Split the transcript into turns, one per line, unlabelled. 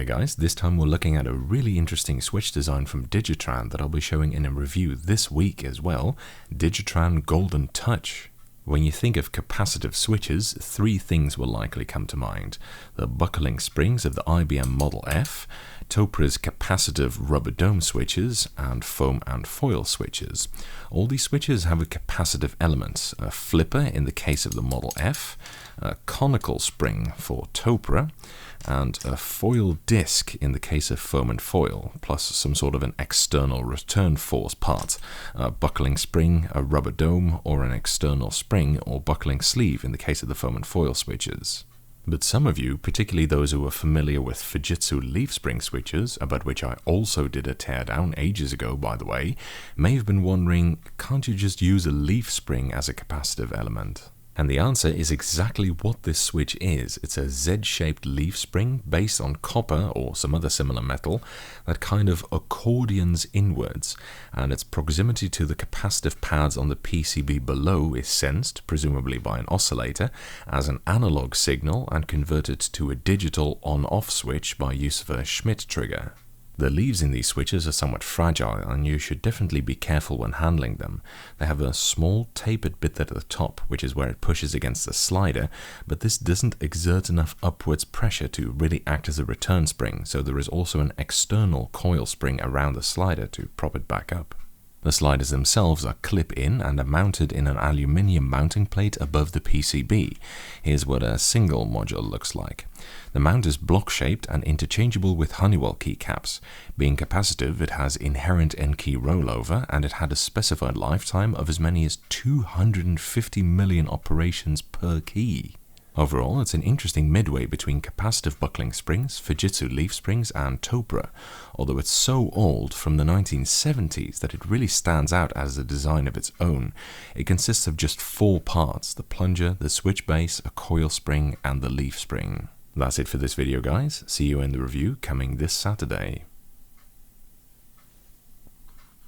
guys, this time we're looking at a really interesting switch design from Digitran that I'll be showing in a review this week as well, Digitran Golden Touch. When you think of capacitive switches, three things will likely come to mind: the buckling springs of the IBM Model F, Topra's capacitive rubber dome switches, and foam and foil switches. All these switches have a capacitive element, a flipper in the case of the Model F, a conical spring for Topra, and a foil disc in the case of foam and foil, plus some sort of an external return force part, a buckling spring, a rubber dome, or an external spring or buckling sleeve in the case of the foam and foil switches. But some of you, particularly those who are familiar with Fujitsu leaf spring switches, about which I also did a teardown ages ago by the way, may have been wondering, can't you just use a leaf spring as a capacitive element? And the answer is exactly what this switch is. It's a Z-shaped leaf spring based on copper or some other similar metal that kind of accordions inwards, and its proximity to the capacitive pads on the PCB below is sensed, presumably by an oscillator, as an analog signal and converted to a digital on-off switch by use of a Schmidt trigger. The leaves in these switches are somewhat fragile, and you should definitely be careful when handling them. They have a small tapered bit at the top, which is where it pushes against the slider, but this doesn't exert enough upwards pressure to really act as a return spring, so there is also an external coil spring around the slider to prop it back up. The sliders themselves are clip-in and are mounted in an aluminium mounting plate above the PCB. Here's what a single module looks like. The mount is block-shaped and interchangeable with Honeywell keycaps. Being capacitive, it has inherent N-key rollover, and it had a specified lifetime of as many as 250 million operations per key. Overall, it's an interesting midway between capacitive buckling springs, Fujitsu leaf springs, and Topra, although it's so old, from the 1970s, that it really stands out as a design of its own. It consists of just 4 parts: the plunger, the switch base, a coil spring, and the leaf spring. That's it for this video, guys. See you in the review coming this Saturday.